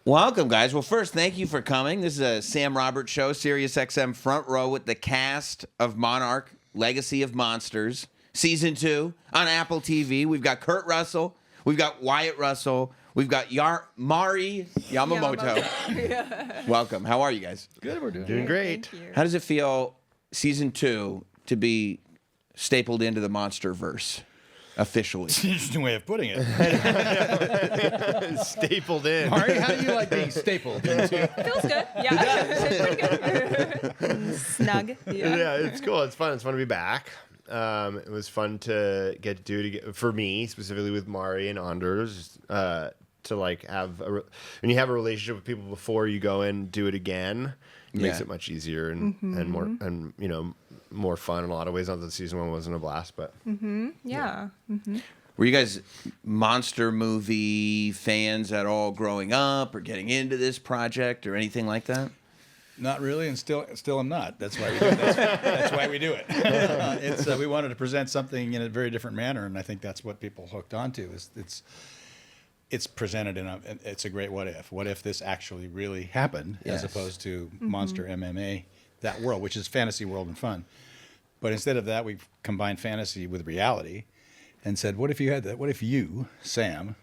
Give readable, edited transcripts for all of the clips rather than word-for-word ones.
Welcome, guys. Well, first, thank you for coming. This is a Sam Roberts show, SiriusXM Front Row with the cast of Monarch, Legacy of Monsters, Season 2 on Apple TV. We've got Kurt Russell. We've got Wyatt Russell. We've got Mari Yamamoto. Yeah. Welcome. How are you guys? Good. We're doing great. How does it feel, Season 2, to be stapled into the MonsterVerse? Officially. It's an interesting way of putting it. Stapled in. Mari, how do you like being stapled into? Feels good. Yeah. It's pretty good. Snug. Yeah, it's cool. It's fun. It's fun to be back. It was fun to get to do it again, for me, specifically with Mari and Anders, to like have when you have a relationship with people before you go and do it again, it makes it much easier and more and more fun in a lot of ways. Not that season 1 wasn't a blast, but Yeah. Mm-hmm. Were you guys monster movie fans at all growing up or getting into this project or anything like that? Not really, and still I'm not. That's why we do it. That's why we do it. We wanted to present something in a very different manner, and I think that's what people hooked onto. It's presented it's a great what if. What if this actually really happened, as opposed to monster MMA, that world, which is fantasy world and fun. But instead of that, we've combined fantasy with reality and said, what if you had that? What if you, Sam,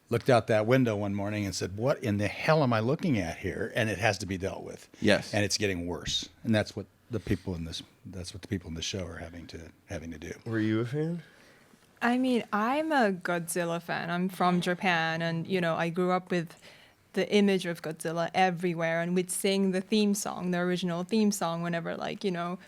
looked out that window one morning and said, what in the hell am I looking at here? And it has to be dealt with. Yes. And it's getting worse. And that's what the people in this show are having to do. were you a fan? I mean, I'm a Godzilla fan. I'm from Japan, and I grew up with the image of Godzilla everywhere, and we'd sing the theme song, the original theme song, whenever you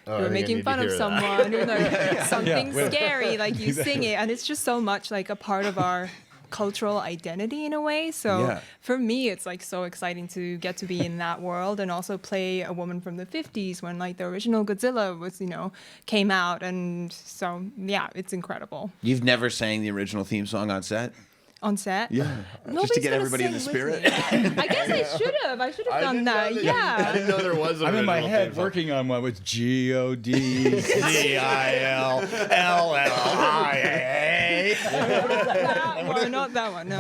were making fun of someone or something scary, you sing it, and it's just so much like a part of our cultural identity in a way. So for me, it's so exciting to get to be in that world and also play a woman from the 50s when the original Godzilla was, came out. And so, yeah, it's incredible. You've never sang the original theme song on set? On set? Yeah. Nobody's just to get everybody in the spirit? I guess I should have. I should have done that. I Yeah. didn't know there was an I'm in my original head theme song. working on one with GODZILLLIA. That one, not that one. No.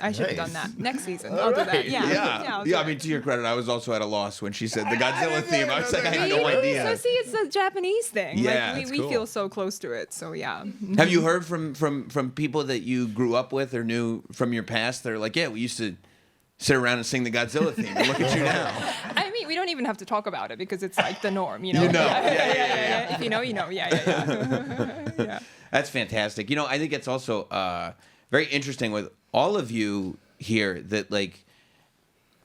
I should have done that. Next season, I'll do that. Yeah. I mean, to your credit, I was also at a loss when she said the Godzilla theme. I was like, I had no idea. So see, it's a Japanese thing. Yeah, we feel so close to it. So yeah. Have you heard from people that you grew up with or knew from your past? They're like, yeah, we used to sit around and sing the Godzilla theme. And look at you now. I mean, we don't even have to talk about it because it's the norm, You know. Yeah. If you know, you know. Yeah. Yeah. That's fantastic. I think it's also very interesting with all of you here that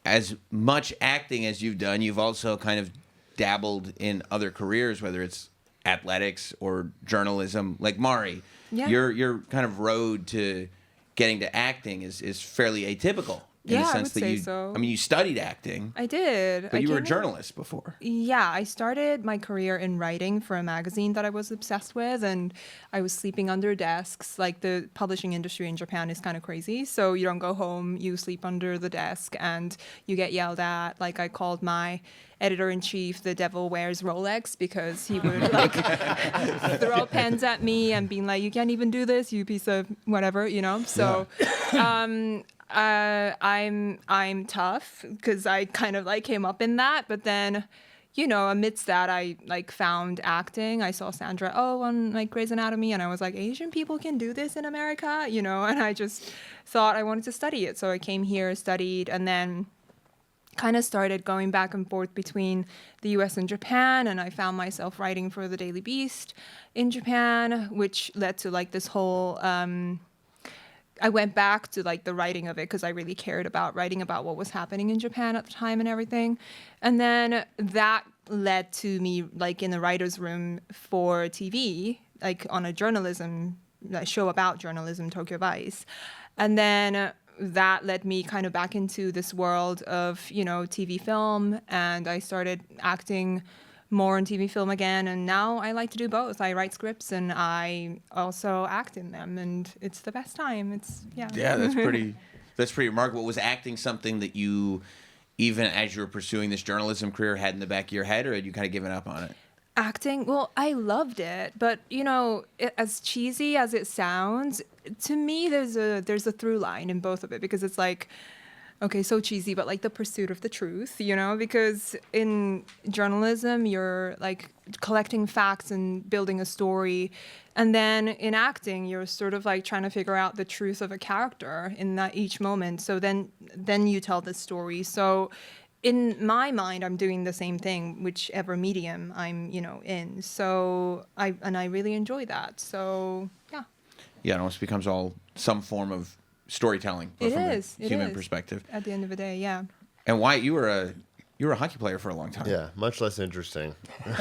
as much acting as you've done, you've also kind of dabbled in other careers, whether it's athletics or journalism. Like Mari, your kind of road to getting to acting is fairly atypical. In the sense that so. I mean, you studied acting. I did. But you were a journalist before. Yeah, I started my career in writing for a magazine that I was obsessed with, and I was sleeping under desks. The publishing industry in Japan is kind of crazy. So you don't go home, you sleep under the desk, and you get yelled at. I called my editor-in-chief the devil wears Rolex because he would throw pens at me and being like, you can't even do this, you piece of whatever, So I'm tough because I kind of came up in that, but then amidst that I found acting. I saw Sandra on Grey's Anatomy, and I was like, Asian people can do this in America, and I just thought I wanted to study it. So I came here, studied, and then kind of started going back and forth between the US and Japan, and I found myself writing for the Daily Beast in Japan, which led to this whole I went back to the writing of it because I really cared about writing about what was happening in Japan at the time and everything. And then that led to me in the writer's room for TV, on a journalism show about journalism, Tokyo Vice. And then that led me kind of back into this world of, TV film, and I started acting more in TV film again, and now I like to do both. I write scripts and I also act in them, and it's the best time. Yeah, that's pretty remarkable. Was acting something that you, even as you were pursuing this journalism career, had in the back of your head, or had you kind of given up on it? Acting, well, I loved it, but as cheesy as it sounds, to me, there's a through line in both of it, because it's like, okay, so cheesy, but like the pursuit of the truth, because in journalism, you're like collecting facts and building a story. And then in acting, you're sort of like trying to figure out the truth of a character in that each moment. So then you tell the story. So in my mind, I'm doing the same thing, whichever medium I'm, in. So I really enjoy that. So yeah. Yeah, it almost becomes all some form of storytelling, but from a human perspective. At the end of the day, yeah. And Wyatt, you were a hockey player for a long time. Yeah, much less interesting. It's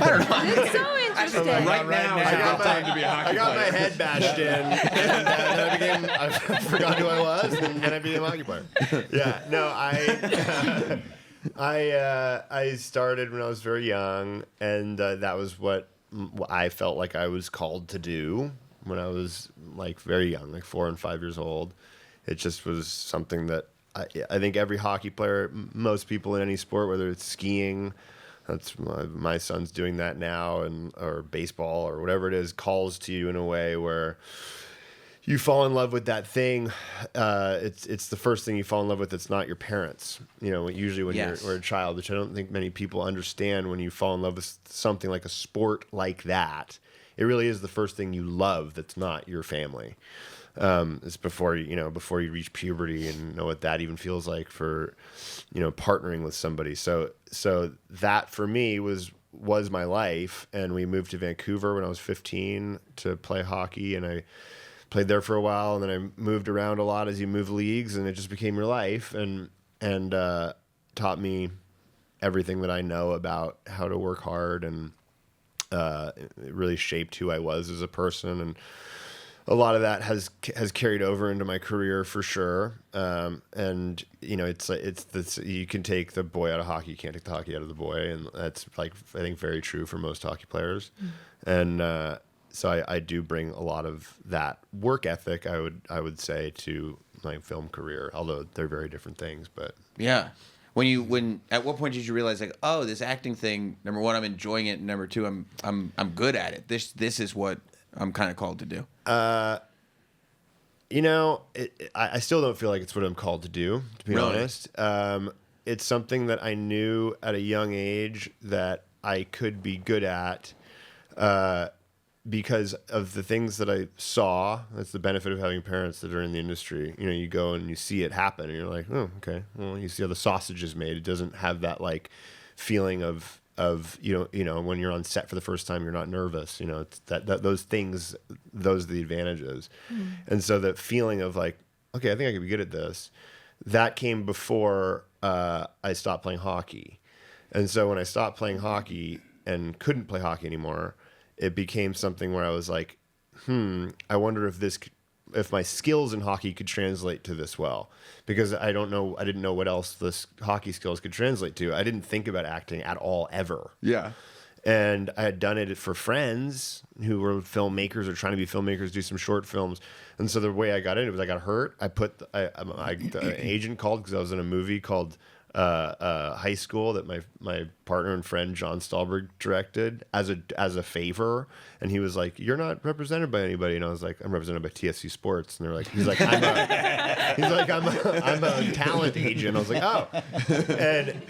so interesting. Right now is a good time to be a hockey I got player. my head bashed in, and then I forgot who I was, and then I became a hockey player. Yeah, no, I started when I was very young, and that was what I felt like I was called to do when I was like very young, like 4 and 5 years old. It just was something that I think every hockey player, most people in any sport, whether it's skiing, that's my son's doing that now, or baseball or whatever it is, calls to you in a way where you fall in love with that thing. It's the first thing you fall in love with. It's not your parents. Usually when you're a child, which I don't think many people understand, when you fall in love with something like a sport like that, it really is the first thing you love that's not your family. It's before you reach puberty and know what that even feels like for, partnering with somebody. So that for me was my life. And we moved to Vancouver when I was 15 to play hockey, and I played there for a while, and then I moved around a lot as you move leagues, and it just became your life, and taught me everything that I know about how to work hard, and it really shaped who I was as a person. And a lot of that has carried over into my career for sure. And it's this, you can take the boy out of hockey, you can't take the hockey out of the boy, and that's like I think very true for most hockey players. And so I do bring a lot of that work ethic, I would say, to my film career, although they're very different things. But yeah. At what point did you realize, like, oh, this acting thing, number one, I'm enjoying it, and number two, I'm good at it. This is what I'm kind of called to do. I still don't feel like it's what I'm called to do, to be honest. It's something that I knew at a young age that I could be good at, because of the things that I saw. That's the benefit of having parents that are in the industry. You go and you see it happen, and you're like, oh, okay. Well, you see how the sausage is made. It doesn't have that like feeling of when you're on set for the first time, you're not nervous. It's that those things, those are the advantages. And so the feeling of like, okay, I think I could be good at this, that came before I stopped playing hockey. And so when I stopped playing hockey and couldn't play hockey anymore, it became something where I was like, I wonder if my skills in hockey could translate to this well, because I didn't know what else this hockey skills could translate to. I didn't think about acting at all ever. Yeah. And I had done it for friends who were filmmakers or trying to be filmmakers, do some short films. And so the way I got into it was I got hurt. An agent called because I was in a movie called High School that my partner and friend John Stahlberg directed as a favor, and he was like, "You're not represented by anybody," and I was like, "I'm represented by TSC Sports," and they're like, "I'm a talent agent." I was like, "Oh,"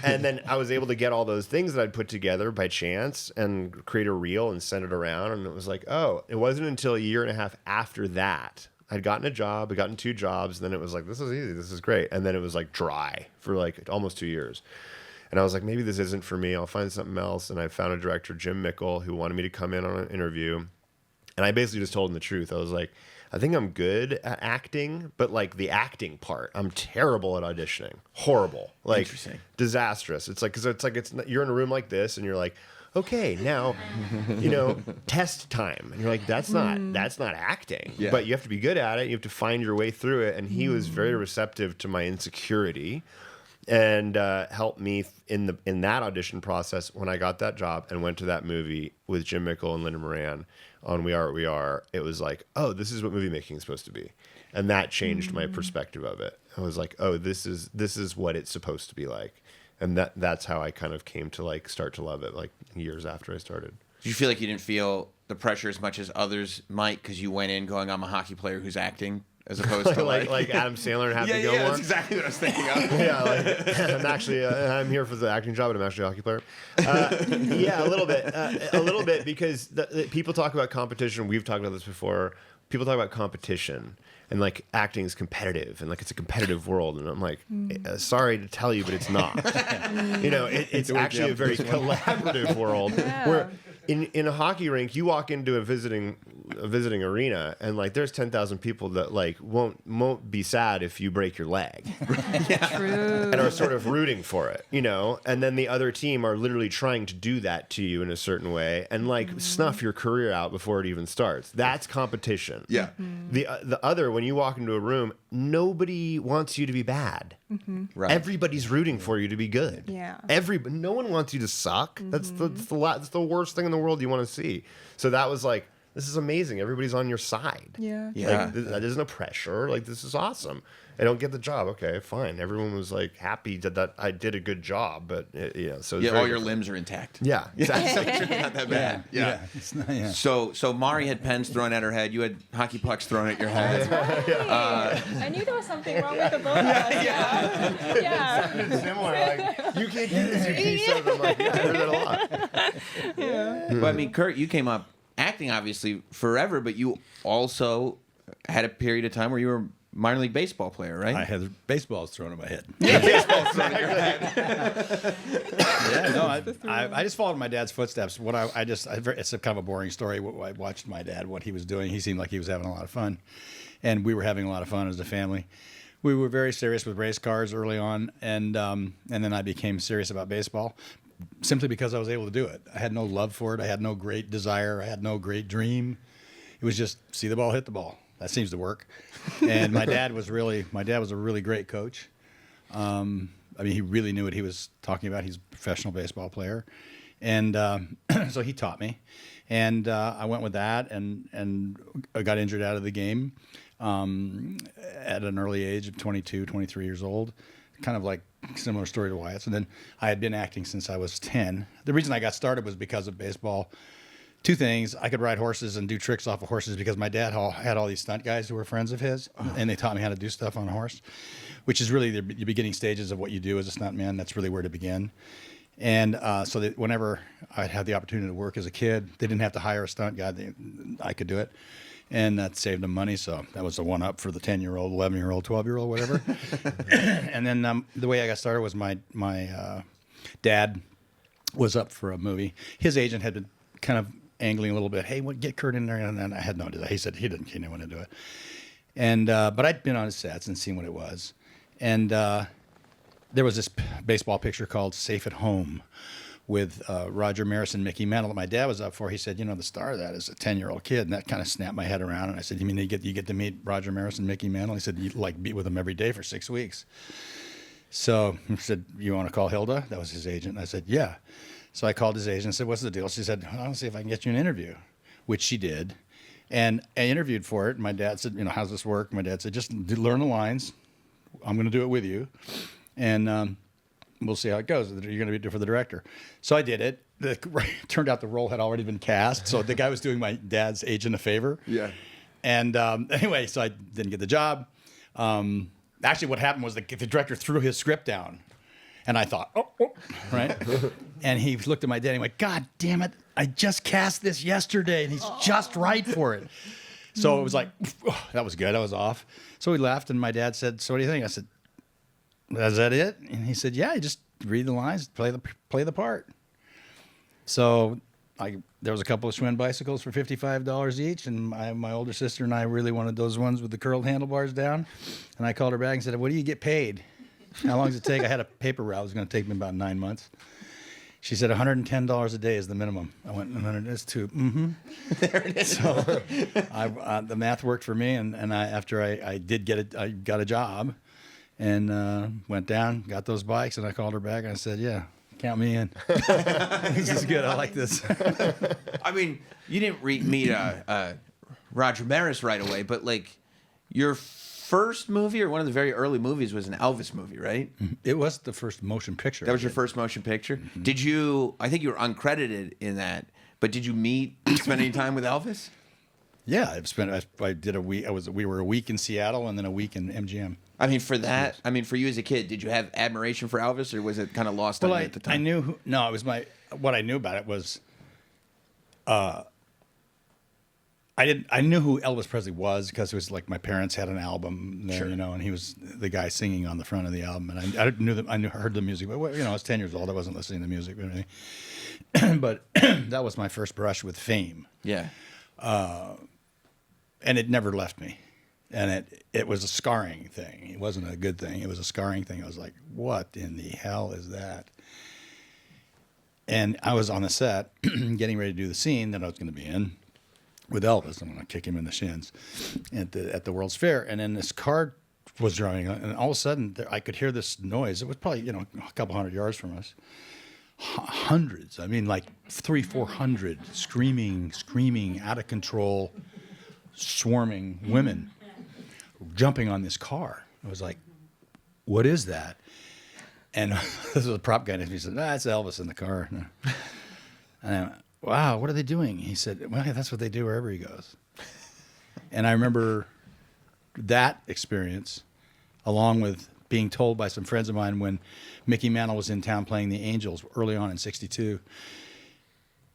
and then I was able to get all those things that I'd put together by chance and create a reel and send it around, and it was like, oh, it wasn't until a year and a half after that I'd gotten a job. I'd gotten 2 jobs. And then it was like, this is easy. This is great. And then it was like dry for like almost 2 years. And I was like, maybe this isn't for me. I'll find something else. And I found a director, Jim Mickle, who wanted me to come in on an interview. And I basically just told him the truth. I was like, I think I'm good at acting, but like the acting part, I'm terrible at auditioning. Horrible. Like disastrous. It's like, you're in a room like this and you're like, okay, now, test time. And you're like, that's not acting. Yeah. But you have to be good at it. You have to find your way through it. And he was very receptive to my insecurity and helped me in that audition process when I got that job and went to that movie with Jim Mickle and Linda Moran on We Are What We Are. It was like, oh, this is what movie making is supposed to be. And that changed my perspective of it. I was like, oh, this is what it's supposed to be like. And that's how I kind of came to like start to love it, like years after I started. Did you feel like you didn't feel the pressure as much as others might because you went in going, I'm a hockey player who's acting, as opposed to like Adam Sandler and Happy Gilmore. Yeah, that's exactly what I was thinking of. Yeah, like I'm here for the acting job, but I'm actually a hockey player. Yeah, a little bit because people talk about competition. We've talked about this before. People talk about competition and like acting is competitive and like it's a competitive world, and I'm like, sorry to tell you, but it's not. It's actually a very collaborative world where in a hockey rink you walk into a visiting arena and like there's 10,000 people that like won't be sad if you break your leg. True. And are sort of rooting for it, and then the other team are literally trying to do that to you in a certain way and like snuff your career out before it even starts. That's competition. Yeah. The other, when you walk into a room, nobody wants you to be bad. Right. Everybody's rooting for you to be good. Yeah. No one wants you to suck. That's the worst thing in the world you want to see. So that was like, this is amazing. Everybody's on your side. Yeah. Yeah. Like, that isn't a pressure. Like, this is awesome. I don't get the job. Okay, fine. Everyone was like happy that I did a good job, but so Yeah, all your limbs are intact. Yeah, exactly. Not that bad. Yeah. It's not, yeah. So Mari had pens thrown at her head. You had hockey pucks thrown at your head. I knew there was something wrong with the both of us. Yeah. Similar. Like, you can't do this. You keep saying, I'm like, yeah, I heard that a lot. But I mean, Kurt, you came up acting obviously forever, but you also had a period of time where you were a minor league baseball player, right? I had baseballs thrown at my head. Baseball thrown at your head. Yeah, no, I just followed my dad's footsteps. It's a kind of a boring story. I watched my dad, what he was doing. He seemed like he was having a lot of fun, and we were having a lot of fun as a family. We were very serious with race cars early on, and then I became serious about baseball simply because I was able to do it. I had no love for it. I had no great desire. I had no great dream. It was just see the ball, hit the ball. That seems to work. And my dad was a really great coach. I mean, he really knew what he was talking about. He's a professional baseball player. And so he taught me. And I went with that and I got injured out of the game at an early age of 22, 23 years old. Kind of like similar story to Wyatt's. And then I had been acting since I was 10. The reason I got started was because of baseball. Two things. I could ride horses and do tricks off of horses because my dad had all these stunt guys who were friends of his, and they taught me how to do stuff on a horse, which is really the beginning stages of what you do as a stunt man. That's really where to begin. And so that whenever I had the opportunity to work as a kid, they didn't have to hire a stunt guy. I could do it. And that saved them money, so that was a one-up for the 10-year-old, 11-year-old, 12-year-old, whatever. And then the way I got started was my dad was up for a movie. His agent had been kind of angling a little bit. Hey, get Kurt in there, and I had no idea. He said he didn't want to do it. And but I'd been on his sets and seen what it was. And there was this baseball picture called "Safe at Home" with Roger Maris and Mickey Mantle that my dad was up for. He said, the star of that is a 10-year-old kid, and that kind of snapped my head around. And I said, you mean you get to meet Roger Maris and Mickey Mantle? He said, you be with them every day for 6 weeks. So he said, you want to call Hilda? That was his agent. I said, yeah. So I called his agent and said, what's the deal? She said, I'll see if I can get you an interview, which she did. And I interviewed for it. And my dad said, how's this work? My dad said, just learn the lines. I'm going to do it with you. And we'll see how it goes. You're going to be for the director. So I did it. It turned out the role had already been cast. So the guy was doing my dad's agent a favor. Yeah. And anyway, so I didn't get the job. Actually, what happened was the director threw his script down. And I thought, oh, right? And he looked at my dad and he went, God damn it, I just cast this yesterday and he's just right for it. So it was like, that was good. I was off. So we left and my dad said, so what do you think? I said, is that it? And he said, yeah, just read the lines, play the part. So there was a couple of Schwinn bicycles for $55 each, and my older sister and I really wanted those ones with the curled handlebars down. And I called her back and said, what do you get paid? How long does it take? I had a paper route. It was going to take me about 9 months. She said $110 a day is the minimum. I went, 100 is too. Mm-hmm. There it is. So the math worked for me, and after I did get it, I got a job, and went down, got those bikes, and I called her back and I said, yeah, count me in. This is good. I like this. I mean, you didn't meet Roger Maris right away, but like your first movie or one of the very early movies was an Elvis movie, right? It was the first motion picture. That was your first motion picture? Mm-hmm. I think you were uncredited in that, But did you spend any time with Elvis? Yeah, I did a week. We were a week in Seattle and then a week in MGM. I mean, for that, I mean, for you as a kid, did you have admiration for Elvis, or was it kind of lost on you at the time? I knew. No, it was what I knew about it was. I knew who Elvis Presley was because it was like my parents had an album there, and he was the guy singing on the front of the album, and I knew that heard the music, but I was 10 years old. I wasn't listening to music or anything, but that was my first brush with fame. Yeah. And it never left me. And it was a scarring thing. It wasn't a good thing. It was a scarring thing. I was like, what in the hell is that? And I was on the set getting ready to do the scene that I was going to be in with Elvis. I'm going to kick him in the shins at the World's Fair. And then this car was driving, and all of a sudden I could hear this noise. It was probably, a couple hundred yards from us. Hundreds. I mean, like 300-400 screaming, out of control, swarming women jumping on this car. I was like, what is that? And this was a prop guy, and he said, it's Elvis in the car. And I went, wow, what are they doing? He said, well, that's what they do wherever he goes. And I remember that experience, along with being told by some friends of mine when Mickey Mantle was in town playing the Angels early on in '62,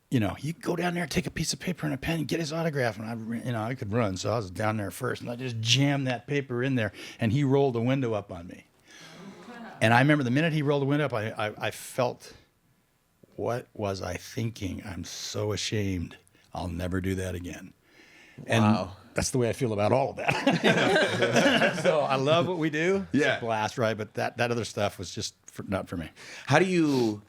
you go down there, take a piece of paper and a pen, and get his autograph. And I could run, so I was down there first, and I just jammed that paper in there, and he rolled the window up on me. And I remember the minute he rolled the window up, I felt, what was I thinking? I'm so ashamed. I'll never do that again. And wow. That's the way I feel about all of that. So I love what we do. It's a blast, right? But that other stuff was just not for me. How do you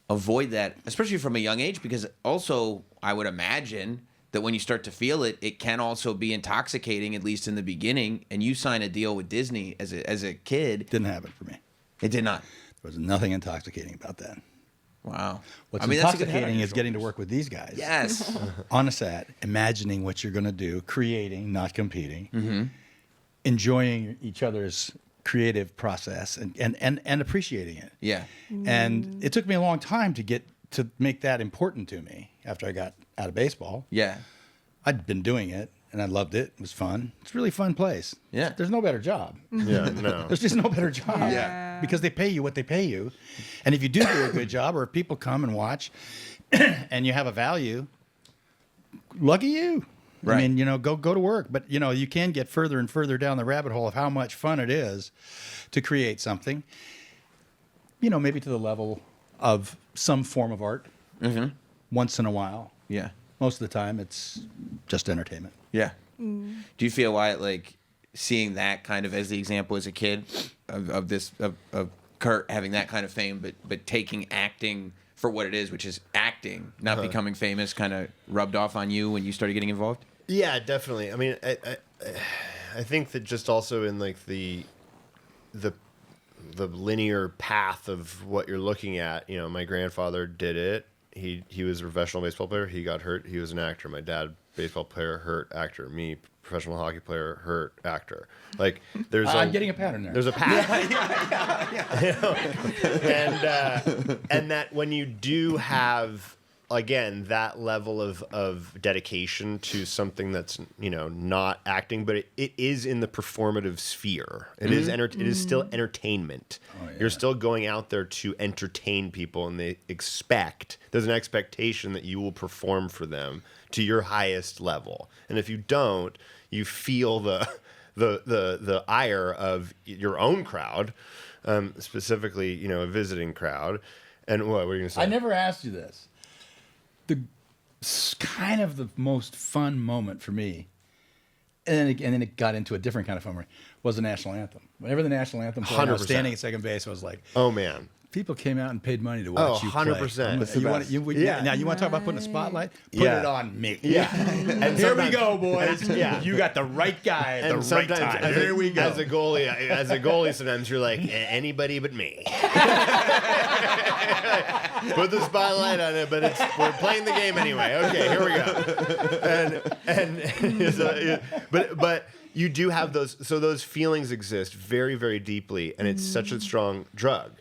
avoid that, especially from a young age? Because also, I would imagine that when you start to feel it, it can also be intoxicating, at least in the beginning. And you sign a deal with Disney as a kid. Didn't happen for me. It did not. There was nothing intoxicating about that. Wow. What's intoxicating is getting to work with these guys. Yes. On a set, imagining what you're going to do, creating, not competing, enjoying each other's creative process and appreciating it. Yeah. And it took me a long time to make that important to me after I got out of baseball. Yeah. I'd been doing it, and I loved it. It was fun. It's a really fun place. Yeah. There's no better job. Yeah, no. There's just no better job. Yeah. Because they pay you what they pay you. And if you do a good job, or if people come and watch and you have a value, lucky you. Right. I mean, go to work. But, you can get further and further down the rabbit hole of how much fun it is to create something, maybe to the level of some form of art once in a while. Yeah. Most of the time, it's just entertainment. Yeah. Do you feel, Wyatt, like seeing that kind of as the example as a kid of Kurt having that kind of fame, but taking acting for what it is, which is acting, not becoming famous, kind of rubbed off on you when you started getting involved? Yeah, definitely. I mean, I think that just also in like the linear path of what you're looking at, my grandfather did it. He was a professional baseball player. He got hurt. He was an actor. My dad, baseball player, hurt, actor. Me, professional hockey player, hurt, actor. Like there's I'm getting a pattern there. There's a pattern. Yeah. And that when you do have, again, that level of dedication to something that's not acting, but it is in the performative sphere. It is it is still entertainment. Oh, yeah. You're still going out there to entertain people, and there's an expectation that you will perform for them to your highest level. And if you don't, you feel the ire of your own crowd, specifically a visiting crowd. And what were you going to say? I never asked you this. Kind of the most fun moment for me, and then it got into a different kind of fun, was the national anthem. Whenever the national anthem played, I was standing at second base, I was like, oh man. People came out and paid money to watch you play. 100%. Now, you want to talk about putting a spotlight? Put it on me. Yeah. And here we go, boys. You got the right guy at the right time. Here we go. As a goalie, sometimes you're like, anybody but me. Put the spotlight on it, but we're playing the game anyway. Okay, here we go. But you do have those. So those feelings exist very, very deeply, and it's such a strong drug.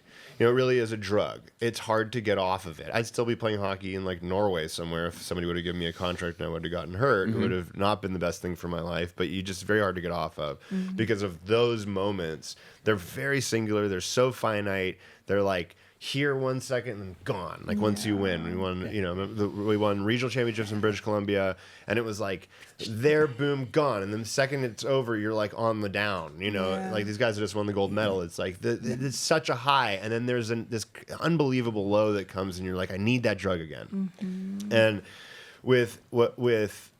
You know, it really is a drug. It's hard to get off of it. I'd still be playing hockey in like Norway somewhere if somebody would have given me a contract and I would have gotten hurt. It would have not been the best thing for my life, but you just very hard to get off of because of those moments. They're very singular. They're so finite. They're like here 1 second and gone. Like once you win, we won. You know, we won regional championships in British Columbia, and it was like there, boom, gone. And then the second it's over, you're like on the down. You know, like these guys that just won the gold medal. It's like it's such a high, and then there's this unbelievable low that comes, and you're like, I need that drug again. And with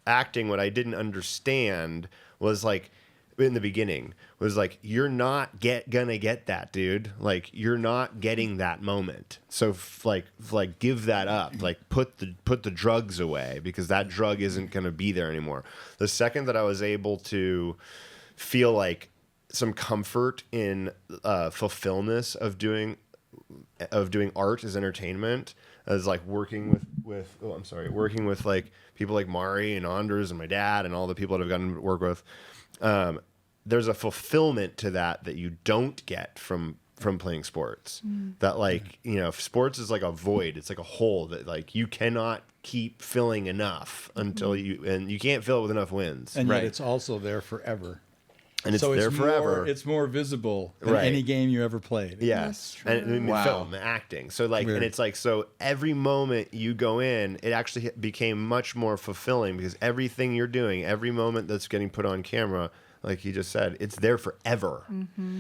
acting, what I didn't understand was like in the beginning was like, you're not gonna get that, dude. Like you're not getting that moment. So like give that up. Like put the drugs away because that drug isn't gonna be there anymore. The second that I was able to feel like some comfort in fulfillment of doing art as entertainment, as like working with like people like Mari and Anders and my dad and all the people that I've gotten to work with. There's a fulfillment to that you don't get from playing sports. That like, you know, sports is like a void. It's like a hole that like you cannot keep filling enough until you can't fill it with enough wins. And yet it's also there forever. And it's there forever. It's more visible than any game you ever played. Yes. And film, acting. So like, and it's like, so every moment you go in, it actually became much more fulfilling because everything you're doing, every moment that's getting put on camera, like you just said, it's there forever.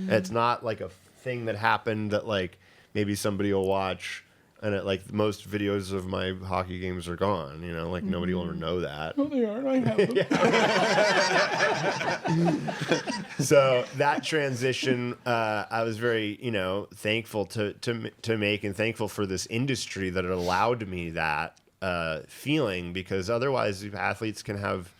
It's not like a thing that happened that like maybe somebody will watch and it, like most videos of my hockey games are gone, you know, like nobody will ever know that. Oh, they aren't. I have them. So that transition, I was very, you know, thankful to make and thankful for this industry that it allowed me that feeling, because otherwise athletes can have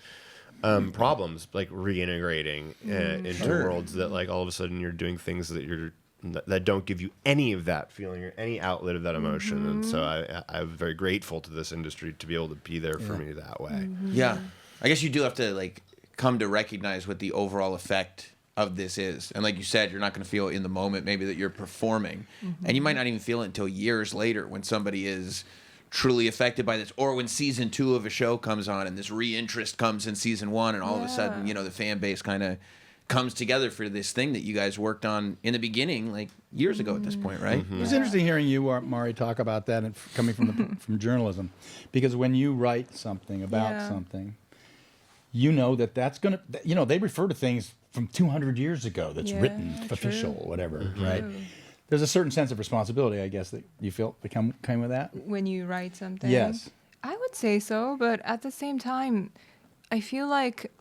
problems like reintegrating into worlds that like all of a sudden you're doing things that don't give you any of that feeling or any outlet of that emotion. And so I'm very grateful to this industry to be able to be there for me that way. Yeah. I guess you do have to like come to recognize what the overall effect of this is. And like you said, you're not going to feel in the moment maybe that you're performing. And you might not even feel it until years later when somebody is truly affected by this, or when season 2 of a show comes on and this reinterest comes in season 1 and all of a sudden, you know, the fan base kind of comes together for this thing that you guys worked on in the beginning, like years ago at this point, right? It was interesting hearing you, Mari, talk about that and coming from journalism, because when you write something about something, you know that's going to, you know, they refer to things from 200 years ago that's written, official, whatever, right? There's a certain sense of responsibility, I guess, that you feel came with that. When you write something? Yes. I would say so, but at the same time, I feel like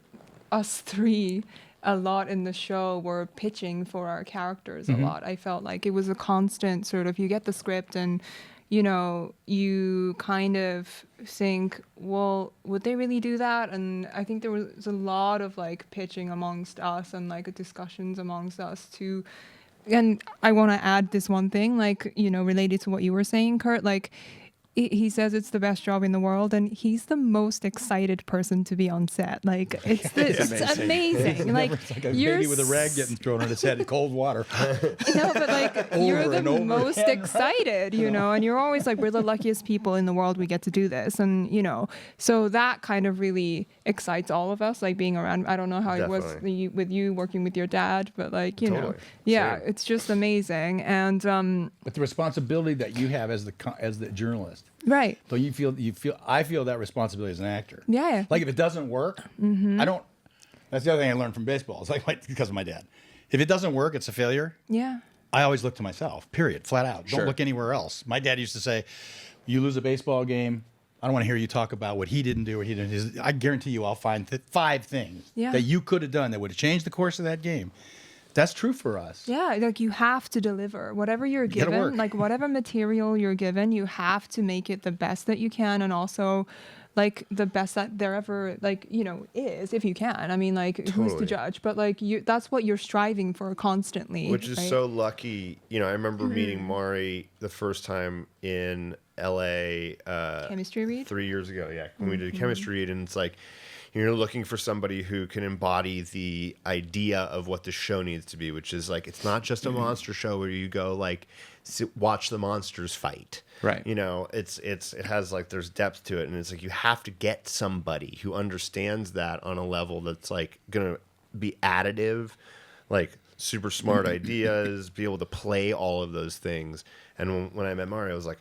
us three, a lot in the show, were pitching for our characters a lot. I felt like it was a constant sort of, you get the script and, you know, you kind of think, well, would they really do that? And I think there was a lot of like pitching amongst us and like discussions amongst us to. And I want to add this one thing, like, you know, related to what you were saying, Kurt, like, he says it's the best job in the world, and he's the most excited person to be on set. Like, it's amazing. Like, It's like a baby with a rag getting thrown on his head in cold water. No, but like, you're the most again, excited, you know, and you're always like, we're the luckiest people in the world, we get to do this. And, you know, so that kind of really excites all of us, like being around. I don't know how it was with you working with your dad, but like, you know, Same. it's just amazing. And But the responsibility that you have as the journalist. right. So I feel that responsibility as an actor. Yeah. Like if it doesn't work, I don't. That's the other thing I learned from baseball. It's like because of my dad. If it doesn't work, it's a failure. Yeah. I always look to myself. Period. Flat out. Don't look anywhere else. My dad used to say, "You lose a baseball game, I don't want to hear you talk about what he didn't do or he didn't." I guarantee you, I'll find 5 things that you could have done that would have changed the course of that game. That's true for us. Yeah, like you have to deliver whatever you're gotta work. given, like whatever material you're given, you have to make it the best that you can, and also like the best that there ever, like, you know, is, if you can. I mean, like, who's to judge? But like, that's what you're striving for constantly. Which is so lucky. You know, I remember meeting Mari the first time in LA. Chemistry read? 3 years ago, yeah, when we did a chemistry read, and it's like, You're looking for somebody who can embody the idea of what the show needs to be, which is like, it's not just a monster show where you go like watch the monsters fight. Right. You know, it has like, there's depth to it. And it's like, you have to get somebody who understands that on a level that's like going to be additive, like super smart ideas, be able to play all of those things. And when I met Mari, I was like,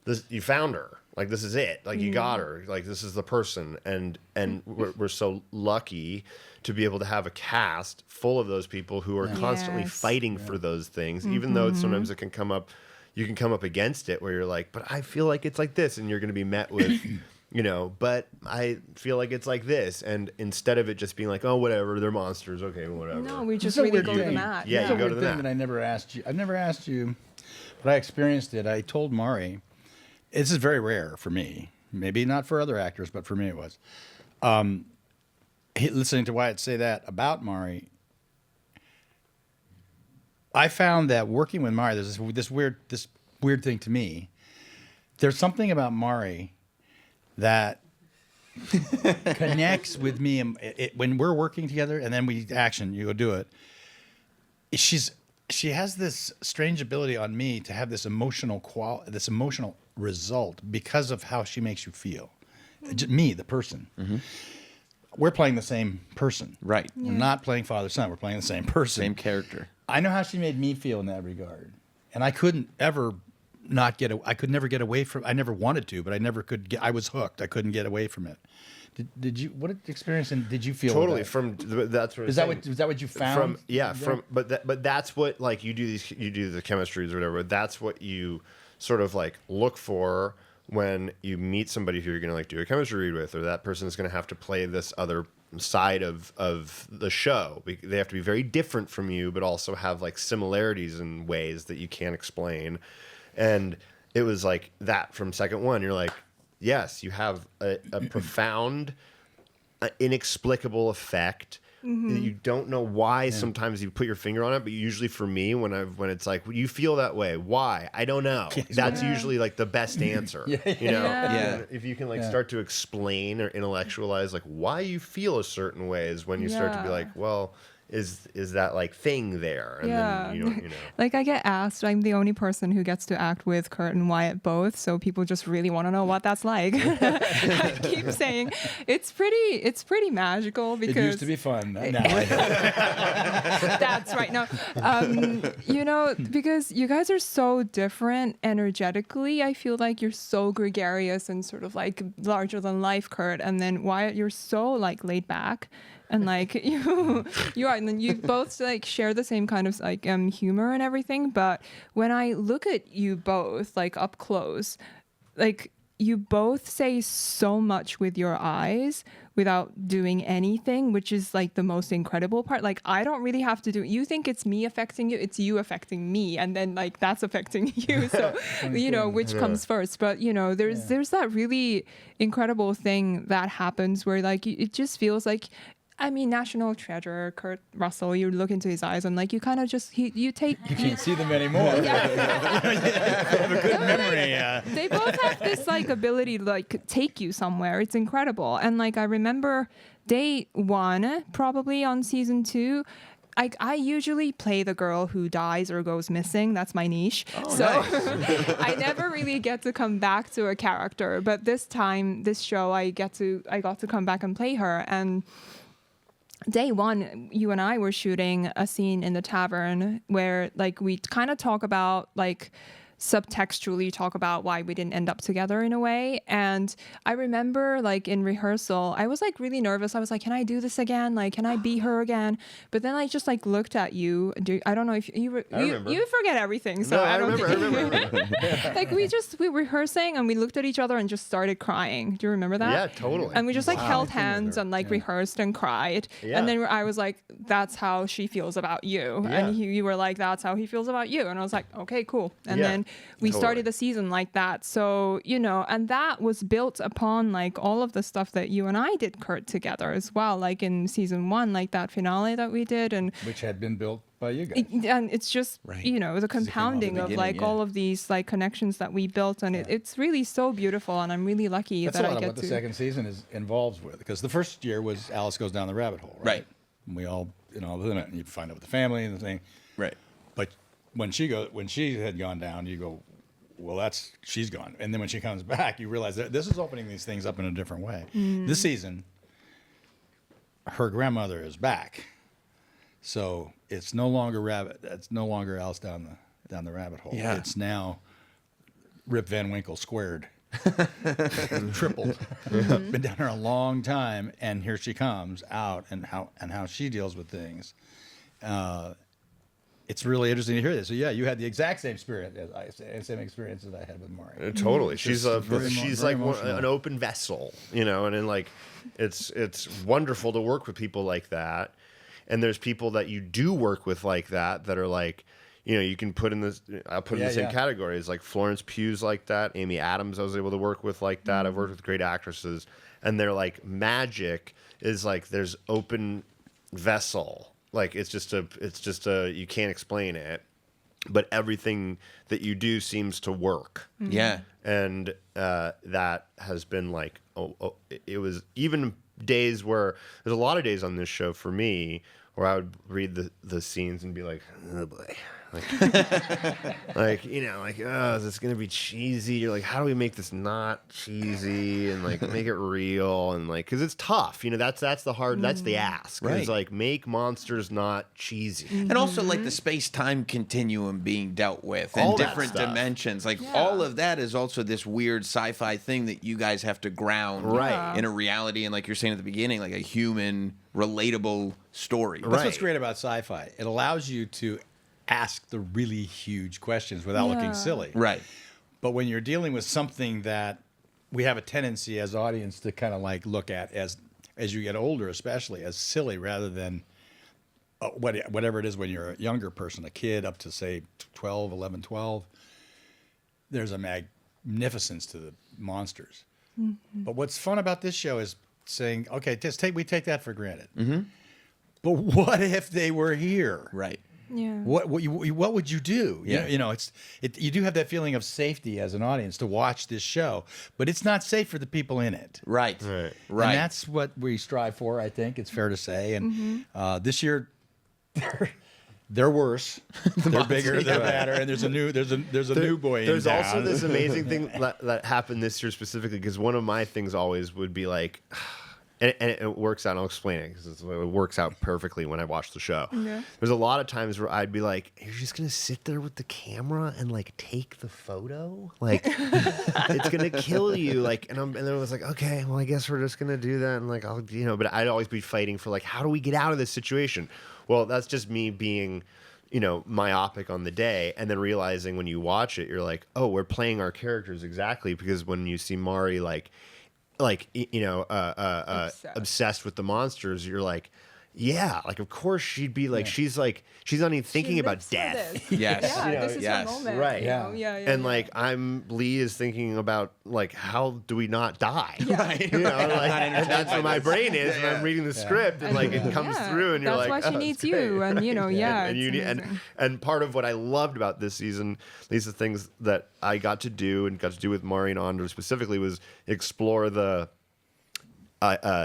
"This, you found her. Like, this is it. Like, you got her. Like, this is the person." And we're so lucky to be able to have a cast full of those people who are constantly fighting for those things, even though sometimes it can come up. You can come up against it where you're like, "But I feel like it's like this," and you're going to be met with. You know, but I feel like it's like this, and instead of it just being like, "Oh, whatever, they're monsters, okay, whatever." No, we just It's a really weird go to the thing. mat. Yeah, you go to the thing mat. that I never asked you. I've never asked you, but I experienced it. I told Mari, this is very rare for me. Maybe not for other actors, but for me it was. Listening to Wyatt say that about Mari, I found that working with Mari, there's this weird thing to me. There's something about Mari that connects with me when we're working together, and then we action. You go do it. She has this strange ability on me to have this emotional result because of how she makes you feel. Me, the person. Mm-hmm. We're playing the same person. Right. We're not playing father-son. We're playing the same person. Same character. I know how she made me feel in that regard, and I couldn't ever not get. I could never get away from. I never wanted to, but I never could get. I was hooked. I couldn't get away from it. Did you? What experience did you feel? Totally. With that? That's what Is that what you found? But that's what, like, you do the chemistries or whatever. That's what you sort of like look for when you meet somebody who you're going to like do a chemistry read with, or that person is going to have to play this other side of the show. They have to be very different from you, but also have like similarities in ways that you can't explain. And it was like that from second one. You're like, yes, you have a profound, inexplicable effect. You don't know why. Sometimes you put your finger on it, but usually for me, when it's like, you feel that way, why? I don't know. That's usually like the best answer. You know, Yeah. if you can like start to explain or intellectualize like why you feel a certain way, is when you start to be like, well, is that like thing there? And then you know. Like, I get asked, I'm the only person who gets to act with Kurt and Wyatt both, so people just really want to know what that's like. I keep saying it's pretty magical because It used to be fun. Now that's right. No, you know, because you guys are so different energetically. I feel like you're so gregarious and sort of like larger than life, Kurt, and then Wyatt, you're so like laid back. And like you are, and then you both like share the same kind of like humor and everything. But when I look at you both like up close, like you both say so much with your eyes without doing anything, which is like the most incredible part. Like, I don't really have to do it. You think it's me affecting you, it's you affecting me, and then like that's affecting you. So you know, which comes first. But you know, there's that really incredible thing that happens where like it just feels like, I mean, national treasure, Kurt Russell, you look into his eyes and like you kind of just, you take... you can't see them anymore. You have a good memory. They both have this like ability to like take you somewhere. It's incredible. And like I remember day one, probably on season 2, I usually play the girl who dies or goes missing. That's my niche. Oh, so nice. I never really get to come back to a character. But this time, this show, I got to come back and play her. And day one, you and I were shooting a scene in the tavern where like we kind of talk about like subtextually talk about why we didn't end up together in a way. And I remember like in rehearsal, I was like really nervous. I was like, can I do this again? Like, can I be her again? But then I just like looked at you. I don't know if you forget everything. So No, I don't remember. like we were rehearsing and we looked at each other and just started crying. Do you remember that? Yeah, totally. And we just like held hands and like rehearsed and cried. Yeah. And then I was like, that's how she feels about you. Yeah. And you were like, that's how he feels about you. And I was like, okay, cool. And then and we started the season like that. So, you know, and that was built upon like all of the stuff that you and I did, Kurt, together as well, like in season 1, like that finale that we did, and which had been built by you guys. and it's just you know, the compounding of like all of these like connections that we built, and it's really so beautiful, and I'm really lucky That's that a lot I of get what to. the second season is involved with, because the first year was Alice goes down the rabbit hole, right? Right. And we all, you know, and you find out with the family and the thing. Right. But when she had gone down, you go, well, she's gone. And then when she comes back, you realize that this is opening these things up in a different way. This season, her grandmother is back, so it's no longer It's no longer Alice down the rabbit hole. Yeah. It's now Rip Van Winkle squared, tripled. Been down there a long time, and here she comes out, and how she deals with things. It's really interesting to hear this. So yeah, you had the exact same experience as I had with Mari. Totally. She's very like emotional. an open vessel, you know, and then like it's wonderful to work with people like that. And there's people that you do work with like that are like, you know, you can put in this. I'll put in the same categories, like Florence Pugh's like that. Amy Adams I was able to work with like that. I've worked with great actresses, and they're like magic is like there's open vessel. Like it's just a you can't explain it, but everything that you do seems to work. Yeah. And that has been like it was even days where there's a lot of days on this show for me where I would read the scenes and be like, oh boy, like you know, like, oh, is this gonna be cheesy? You're like, how do we make this not cheesy and like make it real, and like, because it's tough, you know, that's the hard, that's the ask, Right. is like make monsters not cheesy. And also like the space-time continuum being dealt with and All that different stuff. dimensions. Like all of that is also this weird sci-fi thing that you guys have to ground Right. in a reality, and like you're saying at the beginning, like a human, relatable story. That's what's Right. great about sci-fi. It allows you to ask the really huge questions without looking silly. Right. But when you're dealing with something that we have a tendency as audience to kind of like look at as you get older, especially as silly, rather than whatever it is when you're a younger person, a kid up to say 11, 12, there's a magnificence to the monsters. But what's fun about this show is saying, okay, we take that for granted. But what if they were here? Right. Yeah. What would you do? Yeah. You know, you do have that feeling of safety as an audience to watch this show, but it's not safe for the people in it. Right. Right. Right. And that's what we strive for, I think it's fair to say. And this year, they're worse. They're bigger. They're badder. And there's a new boy. There's in also town. this amazing thing that happened this year specifically, because one of my things always would be like, and it works out. I'll explain it because it works out perfectly when I watch the show. Yeah. There's a lot of times where I'd be like, "You're just gonna sit there with the camera and like take the photo, like it's gonna kill you." Like, and then I was like, "Okay, well, I guess we're just gonna do that." And like, I'll, you know, but I'd always be fighting for like, how do we get out of this situation? Well, that's just me being, you know, myopic on the day, and then realizing when you watch it, you're like, oh, we're playing our characters exactly, because when you see Mari you know, obsessed with the monsters, you're like, yeah, like of course she'd be like, she's not even thinking about death. Yes. Yeah, You know, this is yes. her moment. Right. You know? Yeah. And like Lee is thinking about like, how do we not die? Right. You know, Right. like, Not and that's entertained where my by brain this. is when I'm reading the script, and like it comes through, and you're that's like, why she oh, needs it's great. you, and you know, and it's you need, amazing. and part of what I loved about this season, at least the things that I got to do with Mari and Andre specifically, was explore the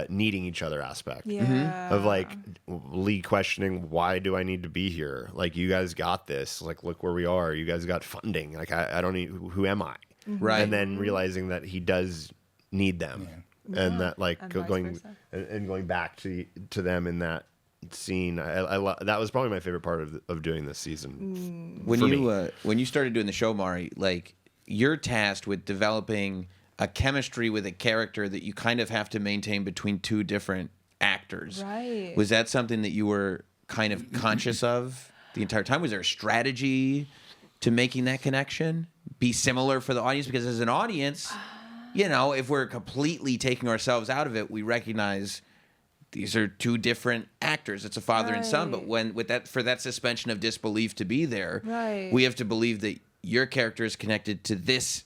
needing each other aspect. Yeah. Of like Lee questioning, why do I need to be here? Like, you guys got this. Like, look where we are. You guys got funding. Like, I don't need, who am I? Right. And then realizing that he does need them. And that like And vice going versa. and going back to them in that scene. That was probably my favorite part of doing this season. When you started doing the show, Mari, like you're tasked with developing a chemistry with a character that you kind of have to maintain between two different actors. Right. Was that something that you were kind of conscious of the entire time? Was there a strategy to making that connection be similar for the audience? Because as an audience, you know, if we're completely taking ourselves out of it, we recognize these are two different actors. It's a father and son. But Right. when for that suspension of disbelief to be there, Right. we have to believe that your character is connected to this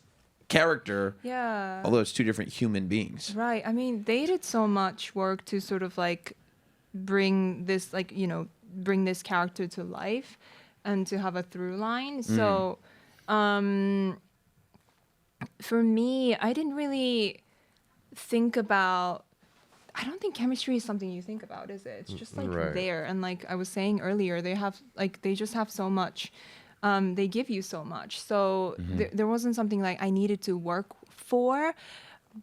character, Yeah. although it's two different human beings. Right. I mean, they did so much work to sort of like bring this, like, bring this character to life and to have a through line. So, for me, I didn't really think about. I don't think chemistry is something you think about, is it? It's just like Right. there. And like I was saying earlier, they just have so much. They give you so much. So there wasn't something like I needed to work for,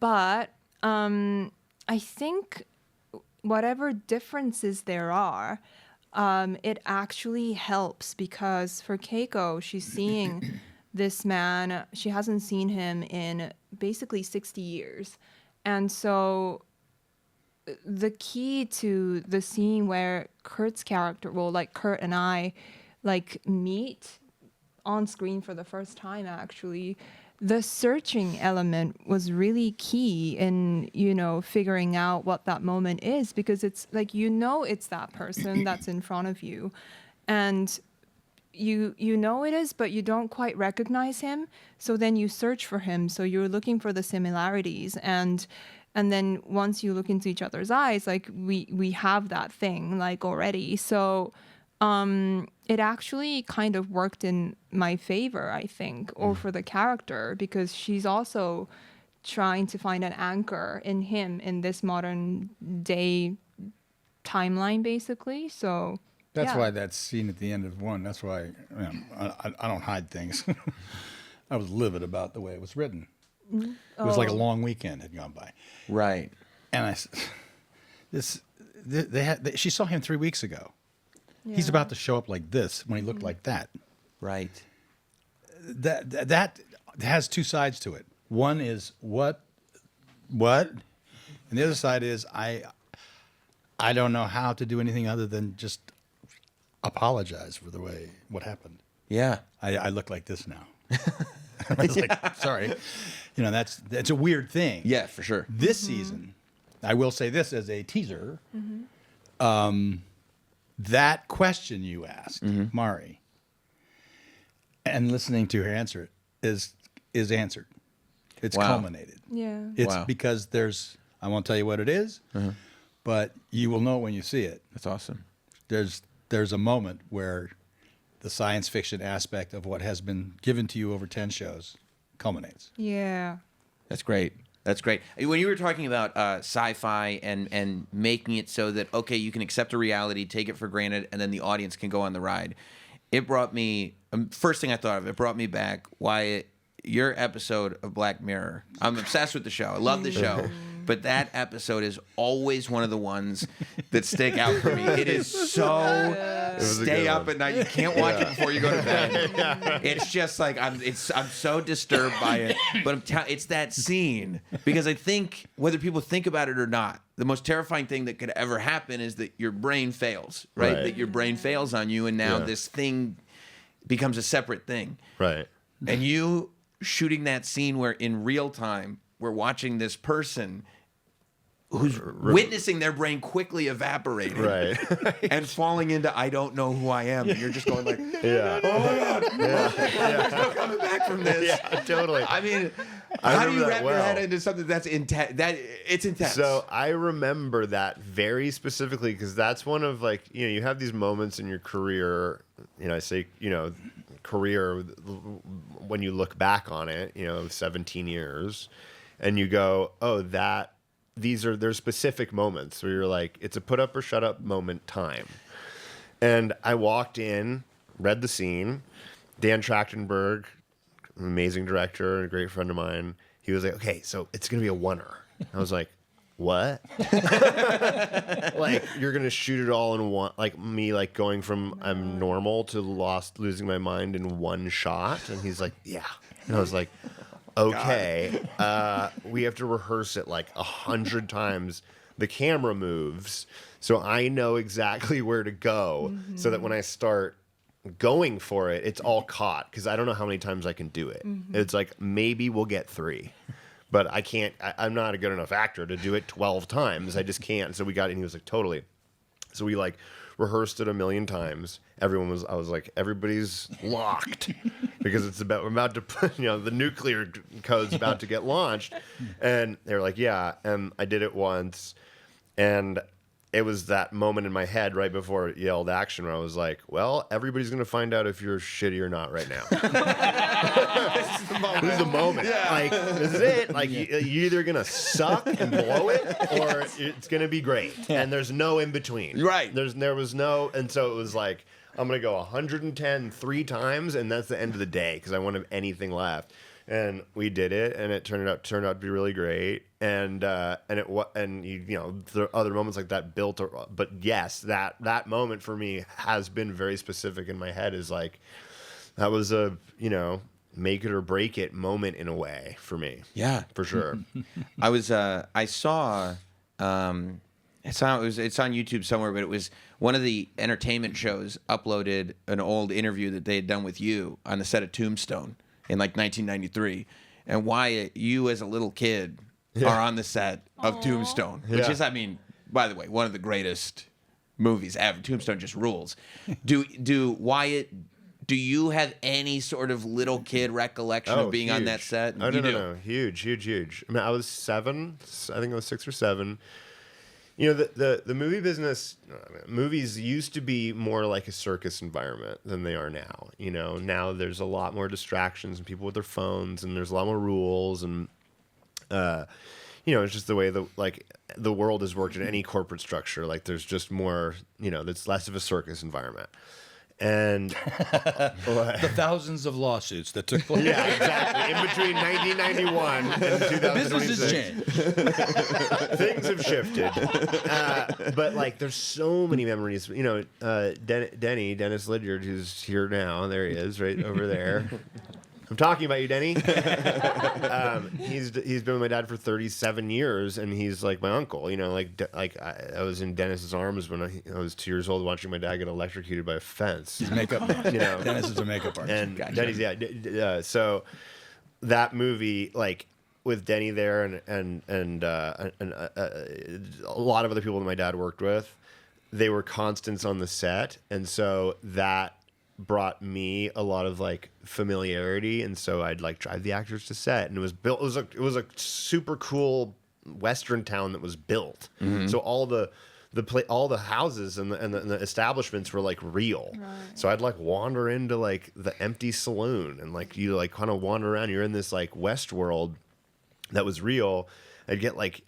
but I think whatever differences there are, it actually helps because for Keiko, she's seeing this man. She hasn't seen him in basically 60 years. And so the key to the scene where Kurt's character, well, like Kurt and I, like meet on screen for the first time, actually, the searching element was really key in, figuring out what that moment is, because it's like, it's that person that's in front of you. And you know it is, but you don't quite recognize him. So then you search for him. So you're looking for the similarities. And then once you look into each other's eyes, like we have that thing like already. So it actually kind of worked in my favor, I think, or for the character, because she's also trying to find an anchor in him in this modern day timeline, basically. So That's yeah. why that scene at the end of one. That's why I don't hide things. I was livid about the way it was written. It was like a long weekend had gone by, Right. and she saw him 3 weeks ago. He's about to show up like this when he looked like that. Right. That has two sides to it. One is what, and the other side is I don't know how to do anything other than just apologize for what happened. Yeah. I look like this now. I was like, sorry. That's a weird thing. Yeah, for sure. This season, I will say this as a teaser. That question you asked, Mari, and listening to her answer is answered. It's Wow. culminated. Yeah. It's Wow. because I won't tell you what it is, but you will know when you see it. That's awesome. There's a moment where the science fiction aspect of what has been given to you over 10 shows culminates. Yeah. That's great. That's great. When you were talking about sci-fi and making it so that, okay, you can accept a reality, take it for granted, and then the audience can go on the ride, it brought me, first thing I thought of, it brought me back, Wyatt, your episode of Black Mirror. I'm obsessed with the show. I love the show. But that episode is always one of the ones that stick out for me. It is so stay up at night. You can't watch it before you go to bed. It's just like I'm so disturbed by it. But it's that scene because I think whether people think about it or not, the most terrifying thing that could ever happen is that your brain fails, right? That your brain fails on you, and now this thing becomes a separate thing. Right. And you shooting that scene where in real time we're watching this person who's witnessing their brain quickly evaporating and falling into I don't know who I am. And you're just going like, oh my God, there's no coming back from this. Yeah, totally. I mean, I how do you remember wrap that your head well. into something that's intense? It's intense. So I remember that very specifically because that's one of like, you have these moments in your career, I say, career when you look back on it, 17 years and you go, oh, there's specific moments where you're like, it's a put up or shut up moment time. And I walked in, read the scene. Dan Trachtenberg, amazing director and a great friend of mine, he was like, okay, so it's going to be a oneer. I was like, what? Like, you're going to shoot it all in one, like me, like going from I'm normal to losing my mind in one shot. And he's like, yeah. And I was like, okay, we have to rehearse it like 100 times. The camera moves, so I know exactly where to go, so that when I start going for it, it's all caught because I don't know how many times I can do it. It's like maybe we'll get 3, but I can't. I'm not a good enough actor to do it 12 times. I just can't. So we got it, and he was like, totally. So we like rehearsed it 1 million times. I was like, everybody's locked. because we're about to put, the nuclear code's about to get launched. And they were like, yeah. And I did it once. And it was that moment in my head right before it yelled action where I was like, well, everybody's going to find out if you're shitty or not right now. This is the moment. Yeah. Like, this is it. Like, you're either going to suck and blow it or it's going to be great. And there's no in between. Right. There was no, and so it was like, I'm going to go 110 3 times, and that's the end of the day because I won't have anything left. And we did it, and it turned out to be really great. And the other moments like that built. But yes, that moment for me has been very specific in my head. Is like that was a make it or break it moment in a way for me. Yeah, for sure. I saw. It's on YouTube somewhere, but it was one of the entertainment shows uploaded an old interview that they had done with you on the set of Tombstone in like 1993, and Wyatt, you as a little kid are on the set of Tombstone, which is, I mean, by the way, one of the greatest movies ever. Tombstone just rules. Wyatt, do you have any sort of little kid recollection of being on that set? Oh, no. Huge. I mean, I was 7. I think I was 6 or 7. The movie business, movies used to be more like a circus environment than they are now. Now there's a lot more distractions and people with their phones, and there's a lot more rules, and it's just the way the world has worked in any corporate structure. Like there's just more, it's less of a circus environment. And the thousands of lawsuits that took place. Yeah, exactly. In between 1991 and 2026. Business has changed. Things have shifted. But like, there's so many memories. Dennis Lydyard, who's here now. There he is, right over there. I'm talking about you, Denny. He's been with my dad for 37 years, and he's like my uncle. I was in Dennis's arms when I was 2 years old, watching my dad get electrocuted by a fence. He's makeup. Dennis is a makeup artist. And Denny's, so that movie, like with Denny there, and a lot of other people that my dad worked with, they were constants on the set, and so that brought me a lot of like familiarity, and so I'd like drive the actors to set, and it was a super cool Western town that was built. Mm-hmm. So all the houses and the establishments were like real. Right. So I'd like wander into like the empty saloon, and like you like kind of wander around. You're in this like West world that was real. I'd get like